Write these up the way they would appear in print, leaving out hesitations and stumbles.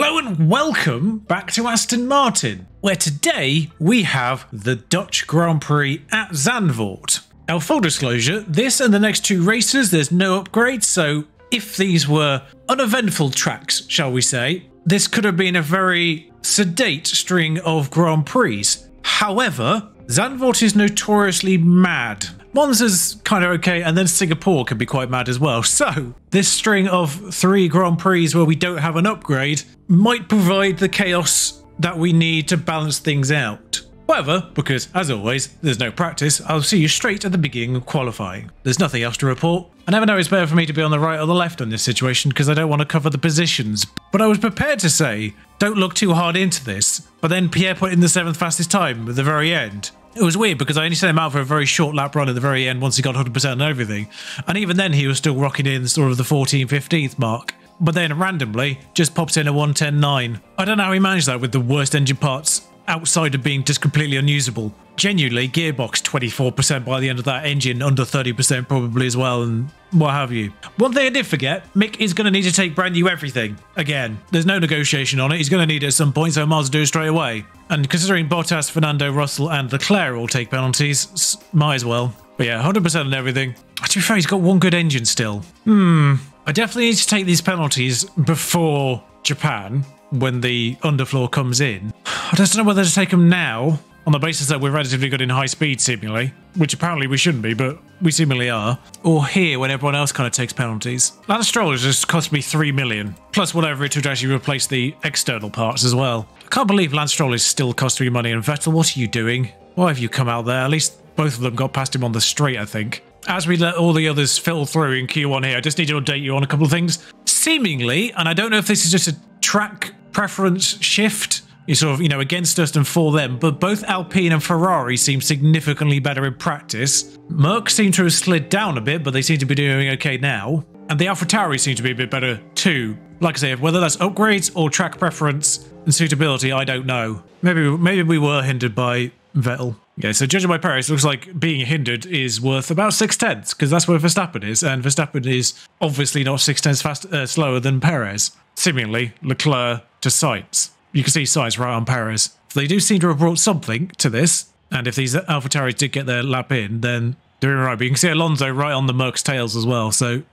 Hello and welcome back to Aston Martin, where today we have the Dutch Grand Prix at Zandvoort. Now, full disclosure, this and the next two races, there's no upgrades, so if these were uneventful tracks, shall we say, this could have been a very sedate string of Grand Prix. However, Zandvoort is notoriously mad. Monza's kind of okay, and then Singapore can be quite mad as well. So, this string of 3 Grand Prix where we don't have an upgrade might provide the chaos that we need to balance things out. However, because as always, there's no practice, I'll see you straight at the beginning of qualifying. There's nothing else to report. I never know it's better for me to be on the right or the left in this situation because I don't want to cover the positions. But I was prepared to say, don't look too hard into this. But then Pierre put in the 7th fastest time at the very end. It was weird because I only sent him out for a very short lap run at the very end once he got 100% and everything. And even then he was still rocking in sort of the 14th, 15th mark. But then randomly just pops in a 1:10.9. I don't know how he managed that with the worst engine parts outside of being just completely unusable. Genuinely, gearbox 24% by the end of that, engine under 30% probably as well, and what have you. One thing I did forget, Mick is going to need to take brand new everything. Again, there's no negotiation on it. He's going to need it at some point, so I might as well do it straight away. And considering Bottas, Fernando, Russell and Leclerc all take penalties, might as well. But yeah, 100% on everything. To be fair, he's got one good engine still. I definitely need to take these penalties before Japan, when the underfloor comes in. I just don't know whether to take them now, on the basis that we're relatively good in high speed, seemingly, which apparently we shouldn't be, but we seemingly are, or here when everyone else kind of takes penalties. Lance Stroll has just cost me 3 million, plus whatever it took to actually replace the external parts as well. I can't believe Lance Stroll is still costing me money, and Vettel, what are you doing? Why have you come out there? At least both of them got past him on the straight, I think. As we let all the others filter through in Q1 here, I just need to update you on a couple of things. Seemingly, and I don't know if this is just a track preference shift, you sort of, against us and for them, but both Alpine and Ferrari seem significantly better in practice. Merc seem to have slid down a bit, but they seem to be doing okay now. And the AlphaTauri seem to be a bit better too. Like I say, whether that's upgrades or track preference and suitability, I don't know. Maybe we were hindered by Vettel. Yeah, so judging by Perez, looks like being hindered is worth about 6/10, because that's where Verstappen is, and Verstappen is obviously not 6/10 slower than Perez. Seemingly, Leclerc to Sainz. You can see Sainz right on Perez. So they do seem to have brought something to this, and if these AlphaTauris did get their lap in, then they're doing right. But you can see Alonso right on the Merc's tails as well, so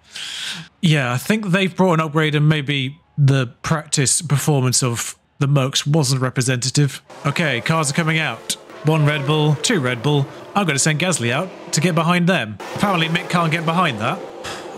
yeah, I think they've brought an upgrade, and maybe the practice performance of the Mercs wasn't representative. Okay, cars are coming out. 1 Red Bull, 2 Red Bull. I'm going to send Gasly out to get behind them. Apparently Mick can't get behind that.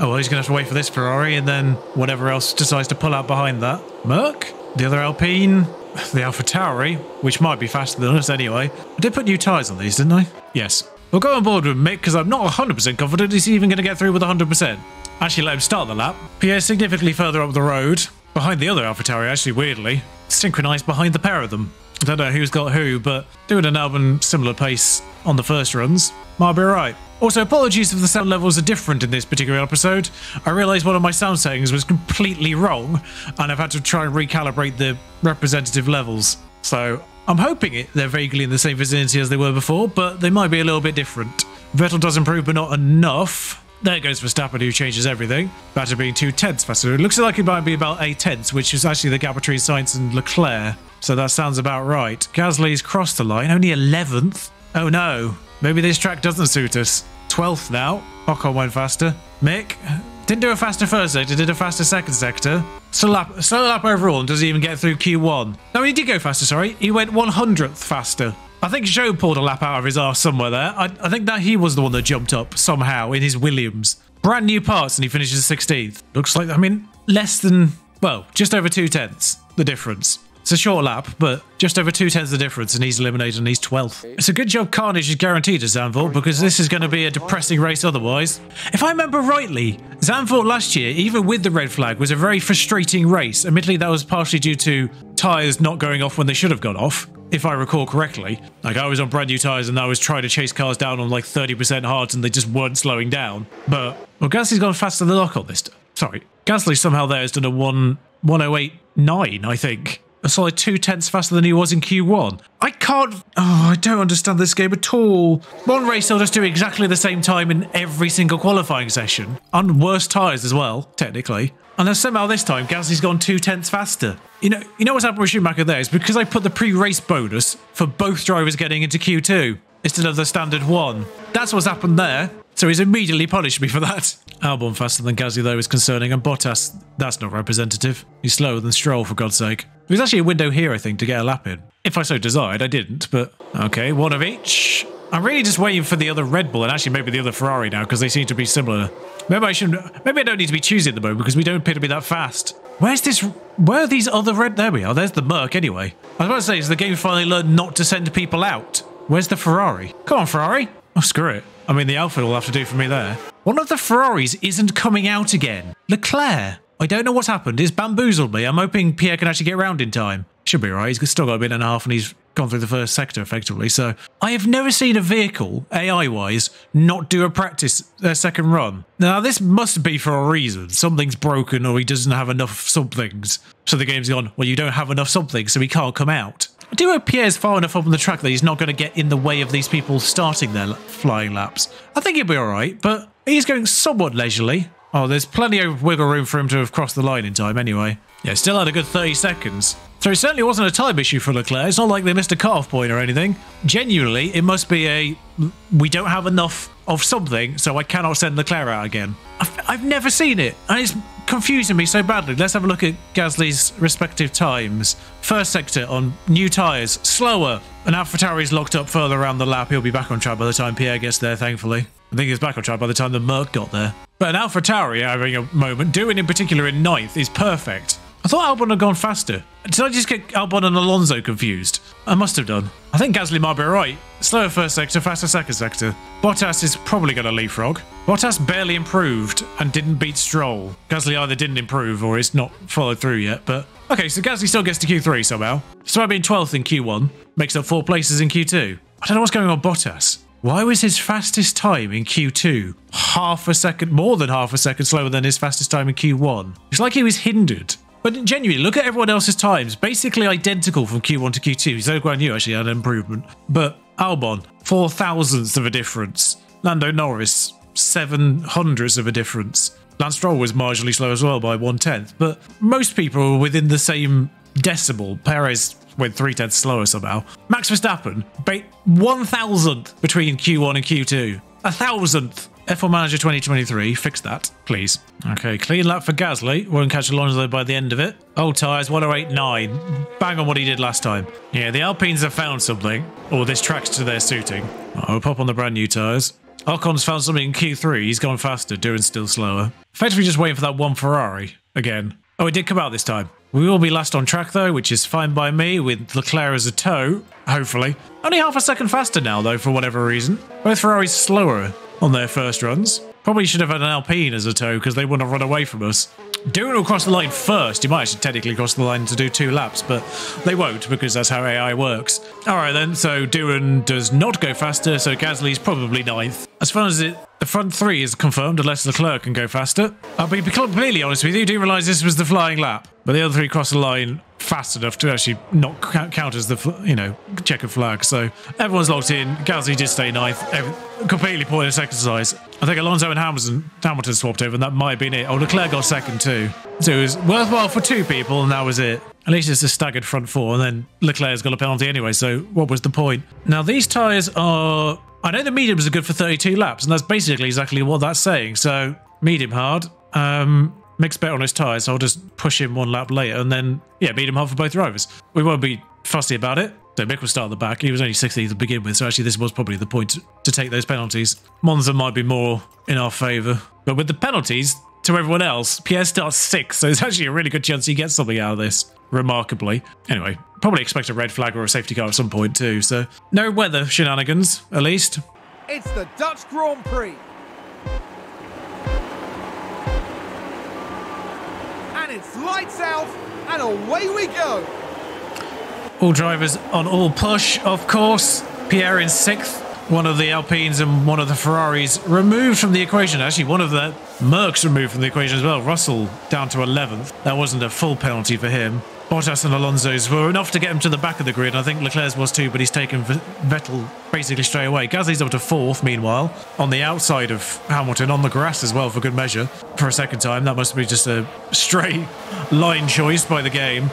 Oh well, he's going to have to wait for this Ferrari and then whatever else decides to pull out behind that. Merc, the other Alpine, the AlphaTauri, which might be faster than us anyway. I did put new tyres on these, didn't I? Yes. We'll go on board with Mick because I'm not 100% confident he's even going to get through with 100%. Actually, let him start the lap. Pierre's significantly further up the road, behind the other AlphaTauri, actually, weirdly. Synchronised behind the pair of them. I don't know who's got who, but doing an album similar pace on the first runs might be right. Also, apologies if the sound levels are different in this particular episode. I realised one of my sound settings was completely wrong, and I've had to try and recalibrate the representative levels. So I'm hoping they're vaguely in the same vicinity as they were before, but they might be a little bit different. Vettel does improve, but not enough. There goes Verstappen, who changes everything. Back to being 2/10 faster. It looks like it might be about 8/10, which is actually the gap between Sainz and Leclerc. So that sounds about right. Gasly's crossed the line, only 11th. Oh no, maybe this track doesn't suit us. 12th now. Ocon went faster. Mick didn't do a faster first sector, did a faster second sector. Slow lap overall, and doesn't even get through Q1. No, he did go faster, sorry. He went 100th faster. I think Joe pulled a lap out of his arse somewhere there. I think that he was the one that jumped up somehow in his Williams. Brand new parts and he finishes 16th. Looks like, less than, well, just over 2/10, the difference. It's a short lap, but just over 2/10 the difference, and he's eliminated and he's 12th. It's a good job carnage is guaranteed at Zandvoort, because this is going to be a depressing race otherwise. If I remember rightly, Zandvoort last year, even with the red flag, was a very frustrating race. Admittedly, that was partially due to tyres not going off when they should have gone off, if I recall correctly. Like, I was on brand new tyres and I was trying to chase cars down on like 30% hards and they just weren't slowing down. But, well, Gasly's gone faster than Ocon this time. Sorry. Gasly somehow there has done a 1:08.9, I think. a solid 2/10 faster than he was in Q1. I don't understand this game at all. One race they'll just do exactly the same time in every single qualifying session, on worse tyres as well, technically. And then somehow this time, Gasly's gone 2/10 faster. You know what's happened with Schumacher there is because I put the pre-race bonus for both drivers getting into Q2 instead of the standard one. That's what's happened there. So he's immediately punished me for that. Albon faster than Gasly though is concerning, and Bottas, that's not representative. He's slower than Stroll, for God's sake. There's actually a window here, I think, to get a lap in. If I so desired, I didn't, but okay, one of each. I'm really just waiting for the other Red Bull and actually maybe the other Ferrari now because they seem to be similar. Maybe I don't need to be choosy at the moment because we don't appear to be that fast. Where are these other red? There we are. There's the Merc anyway. I was about to say, is the game finally learned not to send people out? Where's the Ferrari? Come on, Ferrari. Oh, screw it. I mean, the Alpha will have to do for me there. One of the Ferraris isn't coming out again. Leclerc. I don't know what's happened. It's bamboozled me. I'm hoping Pierre can actually get around in time. Should be right. He's still got a minute and a half and he's gone through the first sector effectively. So I have never seen a vehicle, AI-wise, not do their second run. Now, this must be for a reason. Something's broken or he doesn't have enough somethings. So the game's gone, well, you don't have enough something, so he can't come out. I do hope Pierre's far enough up on the track that he's not going to get in the way of these people starting their flying laps. I think he'll be all right, but he's going somewhat leisurely. Oh, there's plenty of wiggle room for him to have crossed the line in time anyway. Yeah, still had a good 30 seconds. So it certainly wasn't a time issue for Leclerc. It's not like they missed a cut-off point or anything. Genuinely, it must be we don't have enough of something, so I cannot send Leclerc out again. I've never seen it, and it's confusing me so badly. Let's have a look at Gasly's respective times. First sector on new tyres, slower. And AlphaTauri's locked up further around the lap. He'll be back on track by the time Pierre gets there, thankfully. I think he was back on track by the time the Merc got there. But an AlphaTauri having a moment, doing in particular in 9th, is perfect. I thought Albon had gone faster. Did I just get Albon and Alonso confused? I must have done. I think Gasly might be right. Slower first sector, faster second sector. Bottas is probably going to leapfrog. Bottas barely improved and didn't beat Stroll. Gasly either didn't improve or is not followed through yet, but... Okay, so Gasly still gets to Q3 somehow. Despite being 12th in Q1, makes up 4 places in Q2. I don't know what's going on with Bottas. Why was his fastest time in Q2 more than half a second slower than his fastest time in Q1? It's like he was hindered. But genuinely, look at everyone else's times. Basically identical from Q1 to Q2. So Guan Yu actually had an improvement. But Albon, 4 thousandths of a difference. Lando Norris, 700ths of a difference. Lance Stroll was marginally slow as well by 1/10. But most people were within the same decimal. Perez went 3/10 slower somehow. Max Verstappen, 1,000th between Q1 and Q2. 1,000th. F1 Manager 2023, fix that, please. Okay, clean lap for Gasly. Won't catch Alonso by the end of it. Old tyres, 108.9. Bang on what he did last time. Yeah, the Alpines have found something. Or this track's to their suiting. I'll pop on the brand new tyres. Ocon's found something in Q3. He's gone faster, doing still slower. Effectively just waiting for that one Ferrari again. Oh, it did come out this time. We will be last on track though, which is fine by me, with Leclerc as a tow, hopefully. Only half a second faster now though, for whatever reason. Both Ferraris slower on their first runs. Probably should have had an Alpine as a tow because they wouldn't have run away from us. Doohan will cross the line first. You might actually technically cross the line to do 2 laps, but they won't because that's how AI works. Alright then, so Doohan does not go faster, so Gasly's probably 9th. As far as the front 3 is confirmed, unless Leclerc can go faster. I'll be completely honest with you, do realise this was the flying lap, but the other 3 crossed the line fast enough to actually not count as the, checkered flag. So everyone's locked in. Gasly did stay 9th. Completely pointless exercise. I think Alonso and Hamilton swapped over, and that might have been it. Oh, Leclerc got 2nd too. So it was worthwhile for 2 people, and that was it. At least it's a staggered front 4, and then Leclerc's got a penalty anyway, so what was the point? Now, these tyres are... I know the mediums are good for 32 laps, and that's basically exactly what that's saying. So, medium hard. Mixed bet on his tyres, so I'll just push him 1 lap later, and then, yeah, medium hard for both drivers. We won't be fussy about it. So Mick will start at the back. He was only 16th to begin with, so actually this was probably the point to take those penalties. Monza might be more in our favour. But with the penalties, to everyone else, Pierre starts 6th, so it's actually a really good chance he gets something out of this, remarkably. Anyway, probably expect a red flag or a safety car at some point too, so no weather shenanigans, at least. It's the Dutch Grand Prix. And it's lights out, and away we go. All drivers on all push, of course. Pierre in 6th. One of the Alpines and one of the Ferraris removed from the equation. Actually, one of the Merckx removed from the equation as well. Russell down to 11th. That wasn't a full penalty for him. Bottas and Alonso's were enough to get him to the back of the grid. I think Leclerc's was too, but he's taken Vettel basically straight away. Gasly's up to 4th, meanwhile, on the outside of Hamilton, on the grass as well, for good measure. For a second time, that must be just a straight line choice by the game.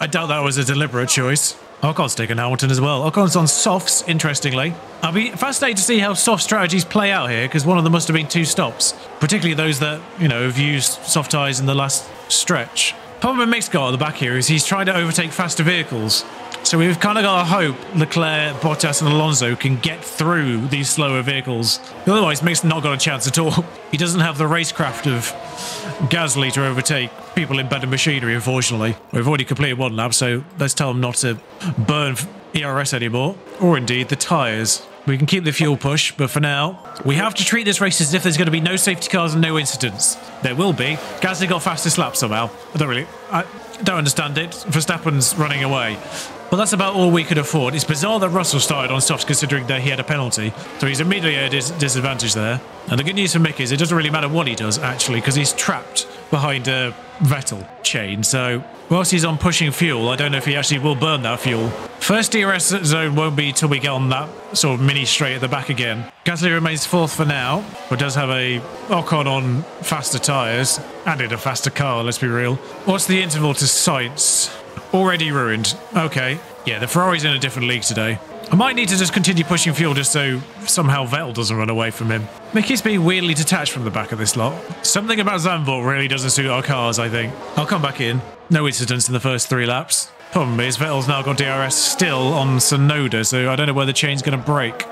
I doubt that was a deliberate choice. Ocon's taken Hamilton as well. Ocon's on softs, interestingly. I'll be fascinated to see how soft strategies play out here, because one of them must have been 2 stops, particularly those that, you know, have used soft tyres in the last stretch. Problem with Mick's got at the back here is he's trying to overtake faster vehicles. So we've kind of got to hope Leclerc, Bottas and Alonso can get through these slower vehicles. Otherwise, Mick's not got a chance at all. He doesn't have the racecraft of Gasly to overtake people in better machinery, unfortunately. We've already completed 1 lap, so let's tell him not to burn ERS anymore, or indeed the tyres. We can keep the fuel push, but for now, we have to treat this race as if there's going to be no safety cars and no incidents. There will be. Gasly got fastest lap somehow. I don't understand it. Verstappen's running away. But that's about all we could afford. It's bizarre that Russell started on softs considering that he had a penalty. So he's immediately at a disadvantage there. And the good news for Mick is it doesn't really matter what he does, actually, because he's trapped behind a Vettel chain. So whilst he's on pushing fuel, I don't know if he actually will burn that fuel. First DRS zone won't be till we get on that sort of mini straight at the back again. Gasly remains 4th for now, but does have a Ocon on faster tyres and in a faster car, let's be real. What's the interval to Sainz? Already ruined. Okay. Yeah, the Ferrari's in a different league today. I might need to just continue pushing fuel just so somehow Vettel doesn't run away from him. Mickey's being weirdly detached from the back of this lot. Something about Zandvoort really doesn't suit our cars, I think. I'll come back in. No incidents in the first 3 laps. Problem is, Vettel's now got DRS still on Tsunoda, so I don't know where the chain's going to break.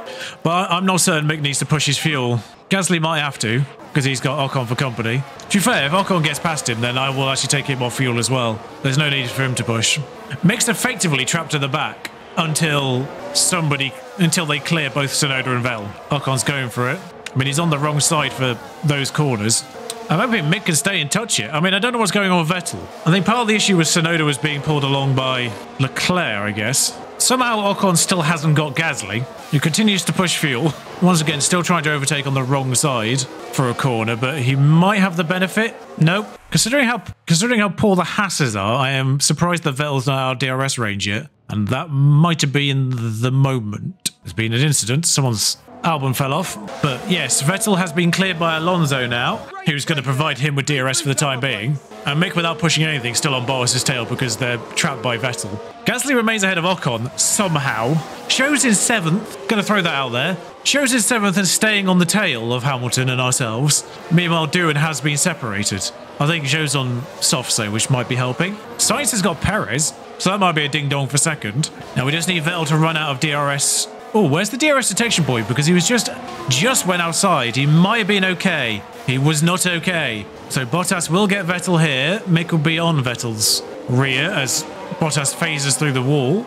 But I'm not certain Mick needs to push his fuel. Gasly might have to, because he's got Ocon for company. To be fair, if Ocon gets past him, then I will actually take him off fuel as well. There's no need for him to push. Mick's effectively trapped at the back until they clear both Tsunoda and Vettel. Ocon's going for it. I mean, he's on the wrong side for those corners. I'm hoping Mick can stay in touch here. I mean, I don't know what's going on with Vettel. I think part of the issue was Tsunoda was being pulled along by Leclerc, I guess. Somehow Ocon still hasn't got Gasly, who continues to push fuel. Once again, still trying to overtake on the wrong side for a corner, but he might have the benefit. Nope. Considering how poor the Hasses are, I am surprised that Vettel's not out of DRS range yet. And that might have been the moment. There's been an incident. Someone's album fell off. But yes, Vettel has been cleared by Alonso now, who's going to provide him with DRS for the time being. And Mick, without pushing anything, still on Bottas' tail because they're trapped by Vettel. Gasly remains ahead of Ocon, somehow. Shows in 7th. Going to throw that out there. Shows in 7th and staying on the tail of Hamilton and ourselves. Meanwhile, Doohan has been separated. I think Joe's on soft so, which might be helping. Sainz has got Perez, so that might be a ding-dong for 2nd. Now we just need Vettel to run out of DRS. Oh, where's the DRS detection point? Because he was just went outside. He might have been okay. He was not okay. So Bottas will get Vettel here. Mick will be on Vettel's rear as Bottas phases through the wall.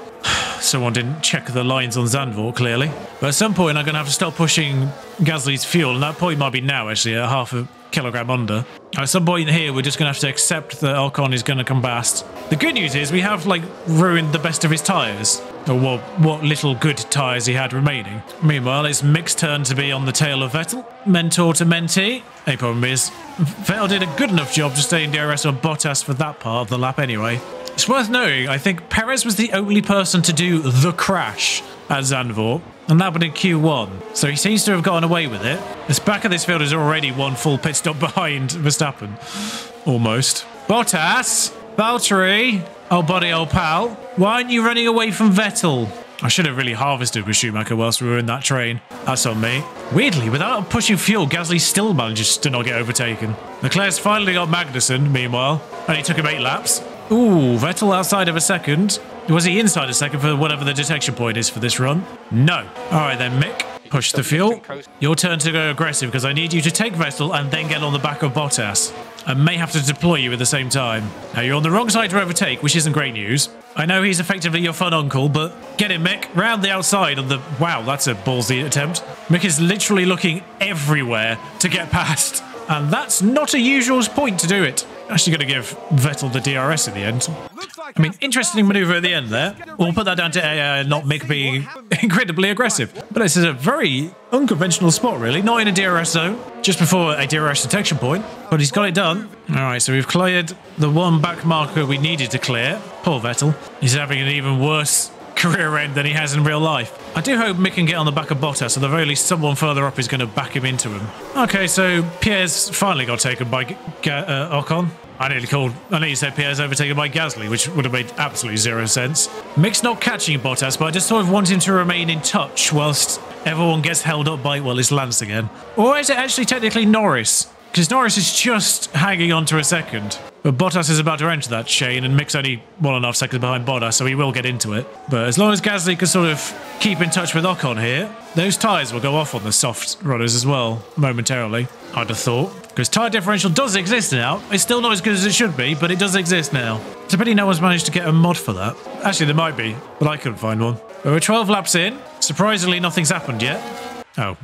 Someone didn't check the lines on Zandvoort, clearly. But at some point, I'm going to have to stop pushing Gasly's fuel. And that point might be now, actually, at half a kilogram under. At some point here, we're just going to have to accept that Ocon is going to combust. The good news is we have, like, ruined the best of his tyres. Or what little good tyres he had remaining. Meanwhile, it's Mick's turn to be on the tail of Vettel. Mentor to mentee. The problem is, Vettel did a good enough job to stay in DRS on Bottas for that part of the lap anyway. It's worth noting, I think Perez was the only person to do the crash at Zandvoort, and that happened in Q1, so he seems to have gotten away with it. This back of this field is already 1 full pit stop behind Verstappen. Almost. Bottas! Valtteri! Oh buddy, old pal. Why aren't you running away from Vettel? I should have really harvested with Schumacher whilst we were in that train. That's on me. Weirdly, without pushing fuel, Gasly still manages to not get overtaken. Leclerc's finally got Magnussen, meanwhile, and he took him 8 laps. Ooh, Vettel outside of a 2nd. Was he inside a 2nd for whatever the detection point is for this run? No. All right then, Mick. Push the fuel. Your turn to go aggressive because I need you to take Vettel and then get on the back of Bottas. I may have to deploy you at the same time. Now you're on the wrong side to overtake, which isn't great news. I know he's effectively your fun uncle, but get him, Mick. Round the outside on the... Wow, that's a ballsy attempt. Mick is literally looking everywhere to get past. And that's not a usual point to do it. actually going to give Vettel the DRS in the end. I mean, interesting manoeuvre at the end there. We'll put that down to AI, not Mick being incredibly aggressive. But this is a very unconventional spot, really. Not in a DRS zone, just before a DRS detection point. But he's got it done. All right, so we've cleared the one back marker we needed to clear. Poor Vettel. He's having an even worse career end than he has in real life. I do hope Mick can get on the back of Bottas, so at the very least someone further up is going to back him into him. Okay, so Pierre's finally got taken by Ocon. I nearly said Pierre's overtaken by Gasly, which would have made absolutely zero sense. Mick's not catching Bottas, but I just sort of want him to remain in touch whilst everyone gets held up by, well, it's Lance again. Or is it actually technically Norris? Because Norris is just hanging on to a second. But Bottas is about to enter that chain, and Mick's only 1.5 seconds behind Bottas, so he will get into it. But as long as Gasly can sort of keep in touch with Ocon here, those tyres will go off on the soft runners as well, momentarily, I'd have thought. Because tyre differential does exist now. It's still not as good as it should be, but it does exist now. It's a pity no one's managed to get a mod for that. Actually, there might be, but I couldn't find one. But we're 12 laps in. Surprisingly, nothing's happened yet. Oh.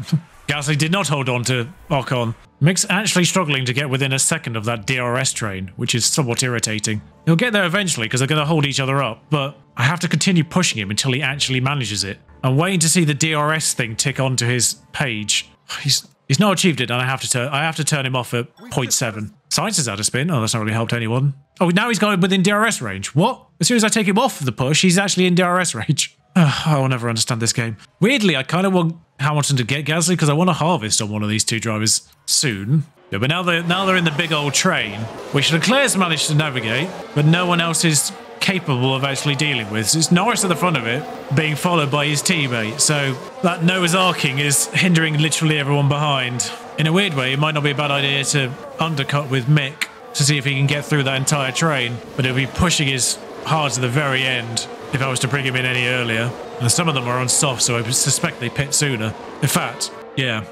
Gasly did not hold on to Ocon. Mick's actually struggling to get within a second of that DRS train, which is somewhat irritating. He'll get there eventually because they're going to hold each other up, but I have to continue pushing him until he actually manages it. I'm waiting to see the DRS thing tick onto his page. He's not achieved it, and I have to turn him off at 0.7. Sainz is out of spin. Oh, that's not really helped anyone. Oh, now he's going within DRS range. What? As soon as I take him off the push, he's actually in DRS range. I will never understand this game. Weirdly, I kind of want Hamilton to get Gasly because I want to harvest on one of these two drivers soon. Yeah, but now they're in the big old train, which Leclerc's managed to navigate, but no one else is capable of actually dealing with. So it's Norris at the front of it, being followed by his teammate. So that Noah's Arking is hindering literally everyone behind. In a weird way, it might not be a bad idea to undercut with Mick to see if he can get through that entire train, but he'll be pushing his hard to the very end if I was to bring him in any earlier. And some of them are on soft, so I suspect they pit sooner. In fact, yeah,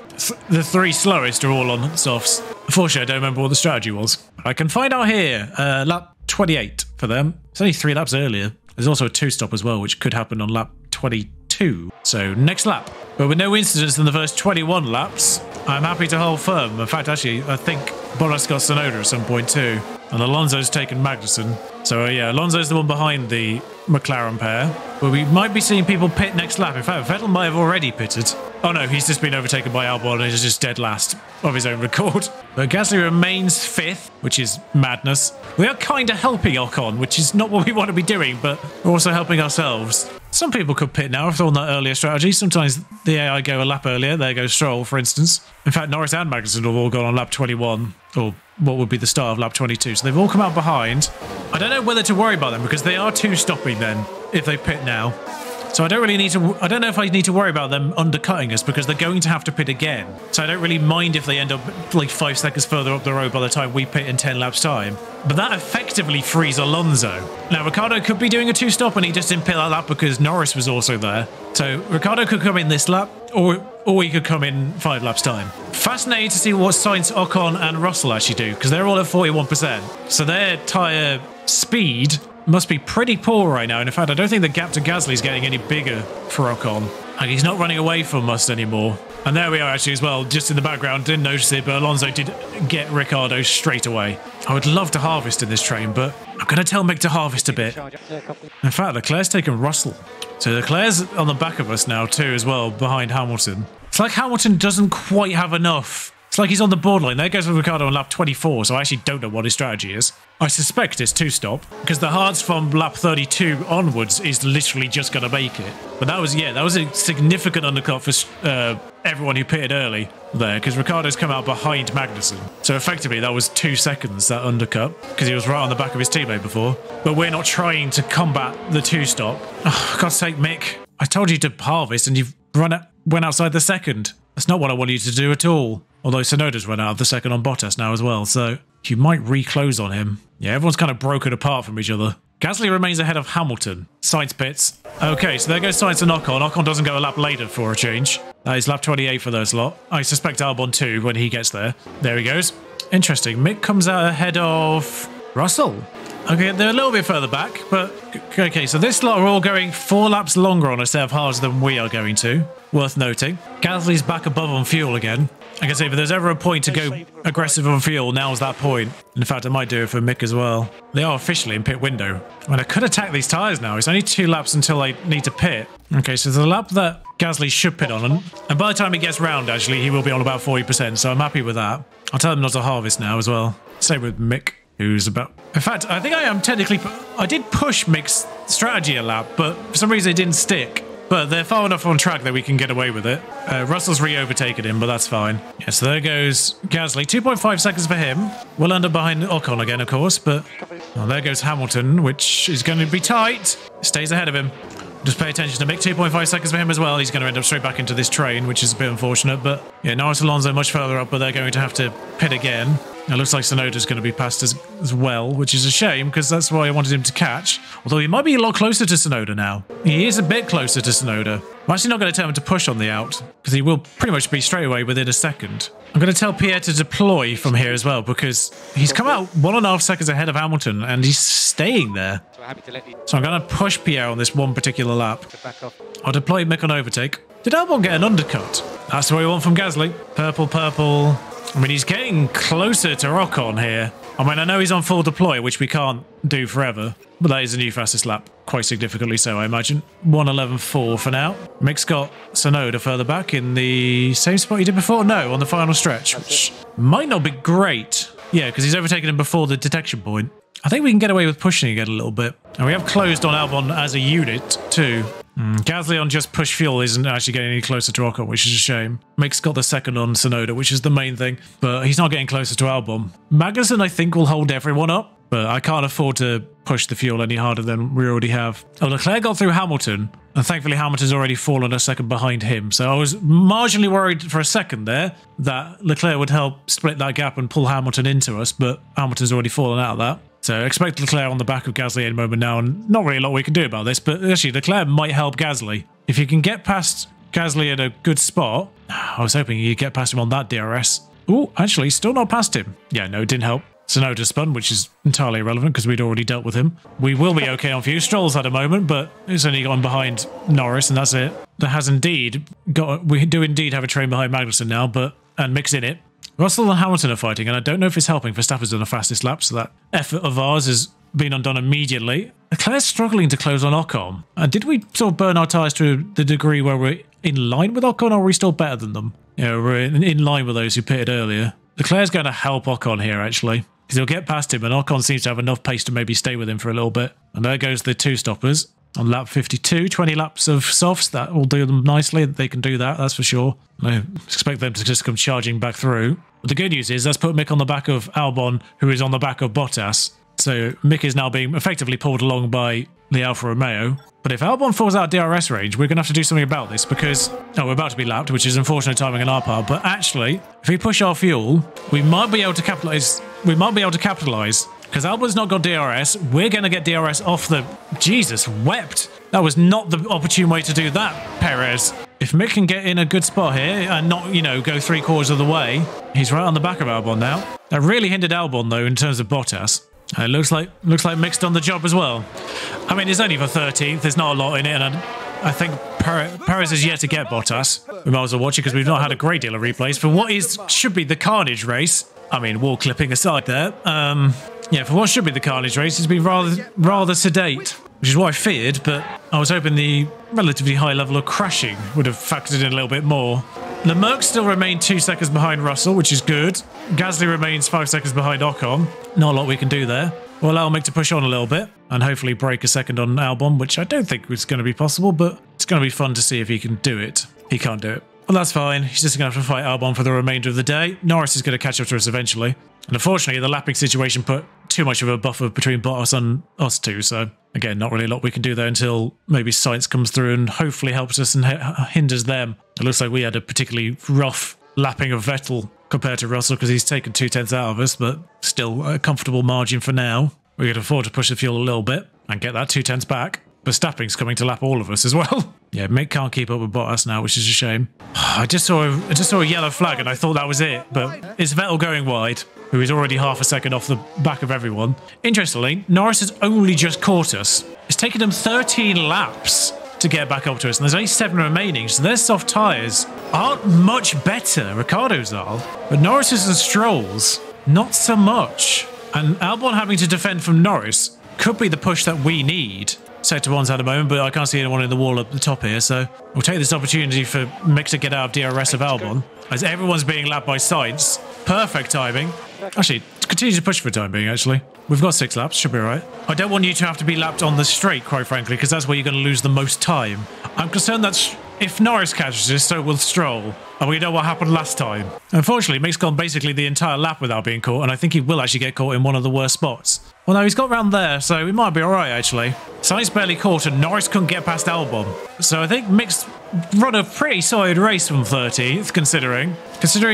the three slowest are all on softs. Unfortunately, I don't remember what the strategy was. I can find out here. Lap 28 for them. It's only 3 laps earlier. There's also a 2-stop as well, which could happen on lap 22. So next lap. But with no incidents in the first 21 laps, I'm happy to hold firm. In fact, actually, I think Bottas got Tsunoda at some point too. And Alonso's taken Magnussen. So yeah, Alonso's the one behind the McLaren pair. But we might be seeing people pit next lap. In fact, Vettel might have already pitted. Oh no, he's just been overtaken by Albon and he's just dead last of his own record. But Gasly remains 5th, which is madness. We are kind of helping Ocon, which is not what we want to be doing, but we're also helping ourselves. Some people could pit now if they're on that earlier strategy. Sometimes the AI go a lap earlier. There goes Stroll, for instance. In fact, Norris and Magnussen have all gone on lap 21, or what would be the start of lap 22. So they've all come out behind. I don't know whether to worry about them because they are 2-stopping then if they pit now. So I don't know if I need to worry about them undercutting us because they're going to have to pit again. So I don't really mind if they end up like 5 seconds further up the road by the time we pit in 10 laps time. But that effectively frees Alonso. Now, Ricciardo could be doing a 2-stop and he just didn't pit that lap because Norris was also there. So Ricciardo could come in this lap or he could come in 5 laps time. Fascinating to see what Sainz, Ocon and Russell actually do because they're all at 41%. So their tyre speed must be pretty poor right now. And in fact, I don't think the gap to Gasly is getting any bigger for Ocon. Like, he's not running away from us anymore. And there we are actually as well, just in the background. Didn't notice it, but Alonso did get Ricciardo straight away. I would love to harvest in this train, but I'm going to tell Mick to harvest a bit. In fact, Leclerc's taken Russell. So Leclerc's on the back of us now too as well, behind Hamilton. It's like Hamilton doesn't quite have enough. It's like he's on the borderline. There goes Ricciardo on lap 24, so I actually don't know what his strategy is. I suspect it's 2-stop, because the hards from lap 32 onwards is literally just going to make it. But that was a significant undercut for everyone who pitted early there, because Ricciardo's come out behind Magnussen. So effectively, that was 2 seconds, that undercut, because he was right on the back of his teammate before. But we're not trying to combat the 2-stop. Oh, God's sake, Mick. I told you to harvest, and you've went outside the second. That's not what I want you to do at all. Although Tsunoda's run out of the second on Bottas now as well, so you might reclose on him. Yeah, everyone's kind of broken apart from each other. Gasly remains ahead of Hamilton. Sainz pits. Okay, so there goes Sainz and Ocon. Ocon doesn't go a lap later for a change. That is lap 28 for those lot. I suspect Albon too when he gets there. There he goes. Interesting. Mick comes out ahead of Russell. Okay, they're a little bit further back, but okay, so this lot are all going 4 laps longer on a set of hards than we are going to. Worth noting. Gasly's back above on fuel again. I can say if there's ever a point to go aggressive on fuel, now's that point. In fact, I might do it for Mick as well. They are officially in pit window. I mean, I could attack these tyres now. It's only 2 laps until I need to pit. Okay, so the lap that Gasly should pit on, and by the time he gets round, actually, he will be on about 40%, so I'm happy with that. I'll tell him not to harvest now as well. Same with Mick, who's about... In fact, I think I am technically... I did push Mick's strategy a lap, but for some reason it didn't stick. But they're far enough on track that we can get away with it. Russell's re-overtaken him, but that's fine. Yeah, so there goes Gasly. 2.5 seconds for him. We'll end up behind Ocon again, of course, but... Well, there goes Hamilton, which is going to be tight. Stays ahead of him. Just pay attention to Mick. 2.5 seconds for him as well. He's going to end up straight back into this train, which is a bit unfortunate. But yeah, Norris Alonso much further up, but they're going to have to pit again. It looks like Tsunoda's going to be passed as well, which is a shame because that's why I wanted him to catch. Although he might be a lot closer to Tsunoda now. He is a bit closer to Tsunoda. I'm actually not going to tell him to push on the out because he will pretty much be straight away within a second. I'm going to tell Pierre to deploy from here as well because he's come out 1.5 seconds ahead of Hamilton and he's staying there. So I'm going to push Pierre on this one particular lap. I'll deploy Mick on overtake. Did Albon get an undercut? That's what we want from Gasly. Purple, purple. I mean, he's getting closer to Ocon here. I mean, I know he's on full deploy, which we can't do forever, but that is a new fastest lap, quite significantly so, I imagine. 1:11.4 for now. Mick's got Tsunoda further back in the same spot he did before? No, on the final stretch, which might not be great. Yeah, because he's overtaken him before the detection point. I think we can get away with pushing again a little bit. And we have closed on Albon as a unit, too. Gasly on just push fuel isn't actually getting any closer to Ocon, which is a shame. Mick's got the second on Tsunoda, which is the main thing, but he's not getting closer to Albon. Magnussen, I think, will hold everyone up, but I can't afford to push the fuel any harder than we already have. Oh, Leclerc got through Hamilton, and thankfully Hamilton's already fallen a second behind him, so I was marginally worried for a second there that Leclerc would help split that gap and pull Hamilton into us, but Hamilton's already fallen out of that. So expect Leclerc on the back of Gasly any moment now, and not really a lot we can do about this, but actually Leclerc might help Gasly. If you can get past Gasly in a good spot, I was hoping you'd get past him on that DRS. Oh, actually, still not past him. Yeah, no, it didn't help. Tsunoda spun, which is entirely irrelevant because we'd already dealt with him. We will be okay on fuel. Stroll's had a moment, but it's only gone behind Norris, and that's it. That has indeed got... We do indeed have a train behind Magnussen now, and Mick's in it. Russell and Hamilton are fighting, and I don't know if it's helping. Verstappen's done the fastest lap, so that effort of ours has been undone immediately. Leclerc's struggling to close on Ocon. And did we sort of burn our tyres to the degree where we're in line with Ocon, or are we still better than them? Yeah, we're in line with those who pitted earlier. Leclerc's going to help Ocon here, actually, because he'll get past him, and Ocon seems to have enough pace to maybe stay with him for a little bit. And there goes the two stoppers. On lap 52, 20 laps of softs, that will do them nicely. They can do that, that's for sure. I expect them to just come charging back through. But the good news is that's put Mick on the back of Albon, who is on the back of Bottas. So Mick is now being effectively pulled along by the Alfa Romeo. But if Albon falls out of DRS range, we're going to have to do something about this because... Oh, we're about to be lapped, which is unfortunate timing on our part. But actually, if we push our fuel, we might be able to capitalise. Because Albon's not got DRS, we're going to get DRS off the... Jesus wept. That was not the opportune way to do that, Perez. If Mick can get in a good spot here and not, you know, go 3/4 of the way, he's right on the back of Albon now. That really hindered Albon, though, in terms of Bottas. It looks like Mick's done the job as well. I mean, it's only for 13th. There's not a lot in it, and I think Perez is yet to get Bottas. We might as well watch it because we've not had a great deal of replays for what should be the carnage race. I mean, wall clipping aside there. Yeah, for what should be the carnage race, it's been rather sedate, which is what I feared, but I was hoping the relatively high level of crashing would have factored in a little bit more. Leclerc still remained 2 seconds behind Russell, which is good. Gasly remains 5 seconds behind Ocon. Not a lot we can do there. We'll allow Mick to push on a little bit and hopefully break a second on Albon, which I don't think is going to be possible, but it's going to be fun to see if he can do it. He can't do it. Well, that's fine. He's just going to have to fight Albon for the remainder of the day. Norris is going to catch up to us eventually. And unfortunately, the lapping situation put too much of a buffer between Bottas and us two. So, again, not really a lot we can do there until maybe Sainz comes through and hopefully helps us and hinders them. It looks like we had a particularly rough lapping of Vettel compared to Russell because he's taken 2/10 out of us, but still a comfortable margin for now. We can afford to push the fuel a little bit and get that 2/10 back. Verstappen's coming to lap all of us as well. Yeah, Mick can't keep up with Bottas now, which is a shame. I just saw a yellow flag and I thought that was it, but it's Vettel going wide, who is already half a second off the back of everyone. Interestingly, Norris has only just caught us. It's taken him 13 laps to to get back up to us, and there's only 7 remaining, so their soft tyres aren't much better. Ricardo's are, but Norris's and Stroll's, not so much. And Albon having to defend from Norris could be the push that we need. Sector 1's at the moment, but I can't see anyone in the wall at the top here, so we'll take this opportunity for Mick to get out of DRS of Albon, as everyone's being lapped by Sainz. Perfect timing. Actually, continue to push for time being, actually. We've got 6 laps, should be alright. I don't want you to have to be lapped on the straight, quite frankly, because that's where you're going to lose the most time. I'm concerned that if Norris catches this, so will Stroll. And we know what happened last time. Unfortunately, Mick's gone basically the entire lap without being caught, and I think he will actually get caught in one of the worst spots. Well, no, he's got round there, so he might be alright, actually. Sainz barely caught, and Norris couldn't get past Albon. So I think Mick's run a pretty solid race from 30th, considering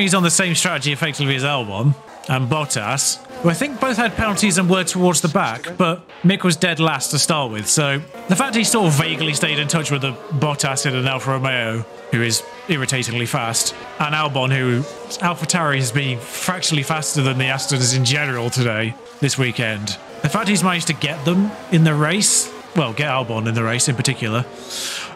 he's on the same strategy effectively as Albon and Bottas, who I think both had penalties and were towards the back, but Mick was dead last to start with, so the fact he sort of vaguely stayed in touch with the Bottas in an Alfa Romeo, who is irritatingly fast, and Albon, who AlphaTauri has been fractionally faster than the Astons in general today, this weekend. The fact he's managed to get them in the race, well, get Albon in the race in particular.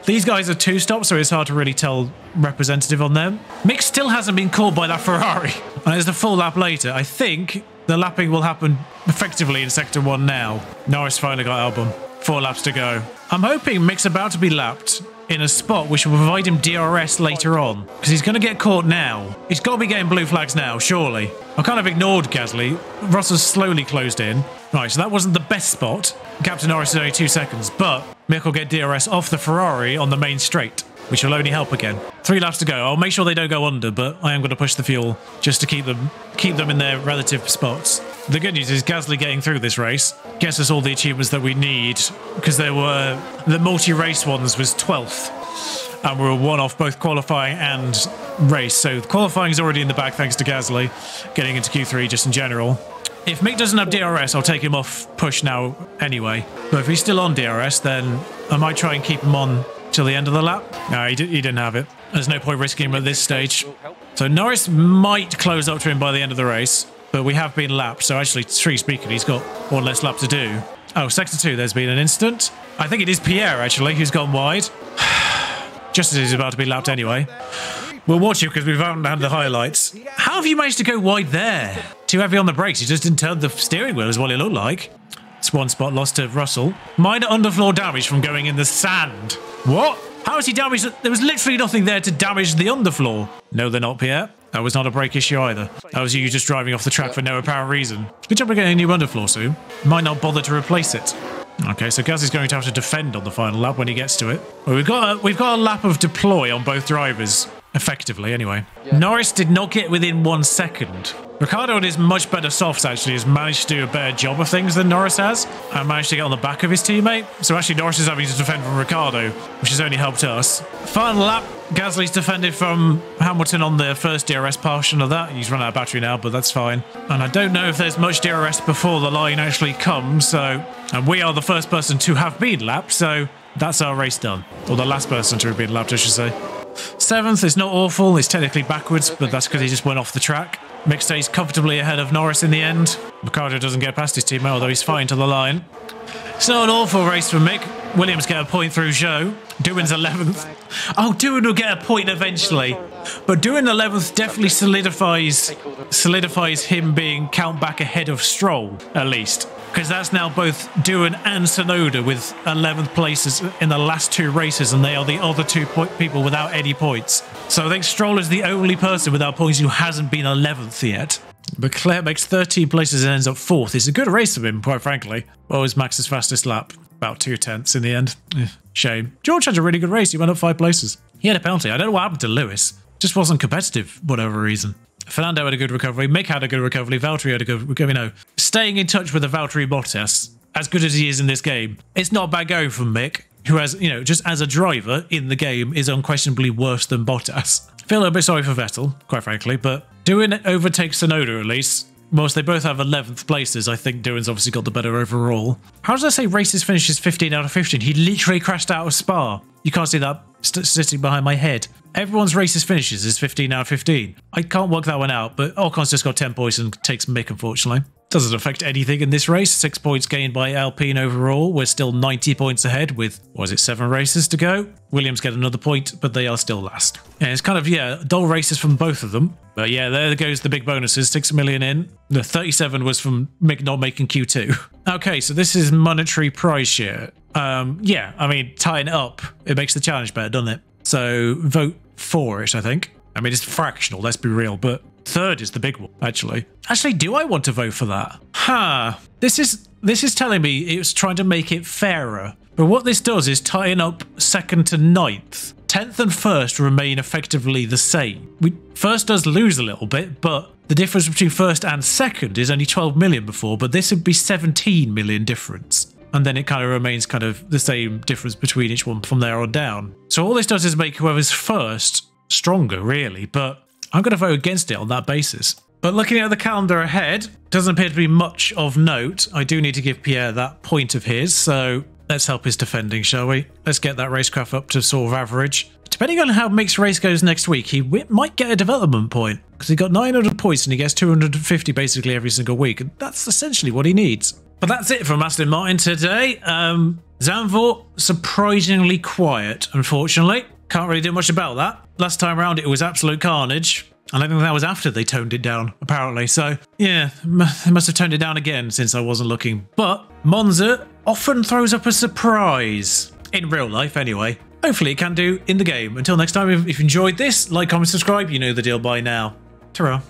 These guys are 2 stops, so it's hard to really tell representative on them. Mick still hasn't been caught by that Ferrari, and it's the full lap later. I think the lapping will happen effectively in Sector 1 now. Norris finally got Albon. 4 laps to go. I'm hoping Mick's about to be lapped in a spot which will provide him DRS later on, because he's going to get caught now. He's got to be getting blue flags now, surely. I kind of ignored Gasly. Russell's slowly closed in. Right, so that wasn't the best spot. Captain Norris is only 2 seconds, but Mick will get DRS off the Ferrari on the main straight, which will only help again. 3 laps to go. I'll make sure they don't go under, but I am going to push the fuel just to keep them in their relative spots. The good news is Gasly getting through this race gets us all the achievements that we need, because there were the multi-race ones was 12th, and we were 1 off both qualifying and race. So qualifying is already in the bag thanks to Gasly getting into Q3 just in general. If Mick doesn't have DRS, I'll take him off push now anyway. But if he's still on DRS, then I might try and keep him on till the end of the lap. No, he didn't have it. There's no point risking him at this stage. So Norris might close up to him by the end of the race, but we have been lapped. So actually, strictly speaking, he's got 1 less lap to do. Oh, Sector 2, there's been an incident. I think it is Pierre, actually, who's gone wide. Just as he's about to be lapped anyway. We'll watch it because we haven't had the highlights. How have you managed to go wide there? Too heavy on the brakes. You just didn't turn the steering wheel is what it looked like. It's 1 spot lost to Russell. Minor underfloor damage from going in the sand. What? How is he damaged? There was literally nothing there to damage the underfloor. No, they're not, Pierre. That was not a brake issue either. That was you just driving off the track for no apparent reason. Good job of getting a new underfloor soon. Might not bother to replace it. Okay, so Gaz is going to have to defend on the final lap when he gets to it. Well, we've got a lap of deploy on both drivers. Effectively, anyway. Yeah. Norris did not get within 1 second. Ricardo, on his much better softs, actually, has managed to do a better job of things than Norris has, and managed to get on the back of his teammate. So actually, Norris is having to defend from Ricardo, which has only helped us. Final lap, Gasly's defended from Hamilton on the first DRS portion of that. He's run out of battery now, but that's fine. And I don't know if there's much DRS before the line actually comes, so... And we are the first person to have been lapped, so that's our race done. Or the last person to have been lapped, I should say. 7th is not awful, it's technically backwards, but that's because he just went off the track. Mick stays comfortably ahead of Norris in the end. Ricardo doesn't get past his teammate, although he's fine to the line. It's not an awful race for Mick. Williams get a point through Zhou. Doohan's 11th. Oh, Doohan will get a point eventually. But Doohan 11th definitely solidifies him being count back ahead of Stroll, at least. Because that's now both Doohan and Tsunoda with 11th places in the last 2 races, and they are the other 2 people without any points. So I think Stroll is the only person without points who hasn't been 11th yet. Leclerc makes 13 places and ends up 4th. It's a good race for him, quite frankly. What was Max's fastest lap? About 2/10 in the end. Shame. George had a really good race. He went up 5 places. He had a penalty. I don't know what happened to Lewis. Just wasn't competitive for whatever reason. Fernando had a good recovery. Mick had a good recovery. Valtteri had a good recovery. Staying in touch with the Valtteri Bottas, as good as he is in this game, it's not bad going from Mick, who has, just as a driver in the game, is unquestionably worse than Bottas. I feel a bit sorry for Vettel, quite frankly, but Doohan overtakes Tsunoda at least. Whilst they both have 11th places, I think Doohan's obviously got the better overall. How does I say races finishes 15 out of 15? He literally crashed out of Spa. You can't see that statistic behind my head. Everyone's races finishes is 15 out of 15. I can't work that one out, but Ocon's just got 10 points and takes Mick, unfortunately. Doesn't affect anything in this race. 6 points gained by Alpine overall. We're still 90 points ahead with, what is it, 7 races to go? Williams get another point, but they are still last. Yeah, it's kind of, yeah, dull races from both of them. But yeah, there goes the big bonuses. 6 million in. The 37 was from not making Q2. Okay, so this is monetary prize share. Yeah, I mean, tying it up, it makes the challenge better, doesn't it? So vote for it, I think. I mean, it's fractional, let's be real, but third is the big one, actually. Actually, do I want to vote for that? This is telling me it's trying to make it fairer. But what this does is tying up second to ninth. 10th and first remain effectively the same. First does lose a little bit, but the difference between first and second is only 12 million before, but this would be 17 million difference. And then it kind of remains kind of the same difference between each one from there on down. So all this does is make whoever's first stronger, really, but I'm going to vote against it on that basis. But looking at the calendar ahead, doesn't appear to be much of note. I do need to give Pierre that point of his, so let's help his defending, shall we? Let's get that racecraft up to sort of average. Depending on how mixed race goes next week, he might get a development point, because he got 900 points and he gets 250 basically every single week, and that's essentially what he needs. But that's it from Aston Martin today. Zandvoort, surprisingly quiet, unfortunately. Can't really do much about that. Last time around it was absolute carnage. And I think that was after they toned it down, apparently. So, yeah, they must have toned it down again since I wasn't looking. But Monza often throws up a surprise. In real life, anyway. Hopefully it can do in the game. Until next time, if you enjoyed this, like, comment, subscribe. You know the deal by now. Ta-ra.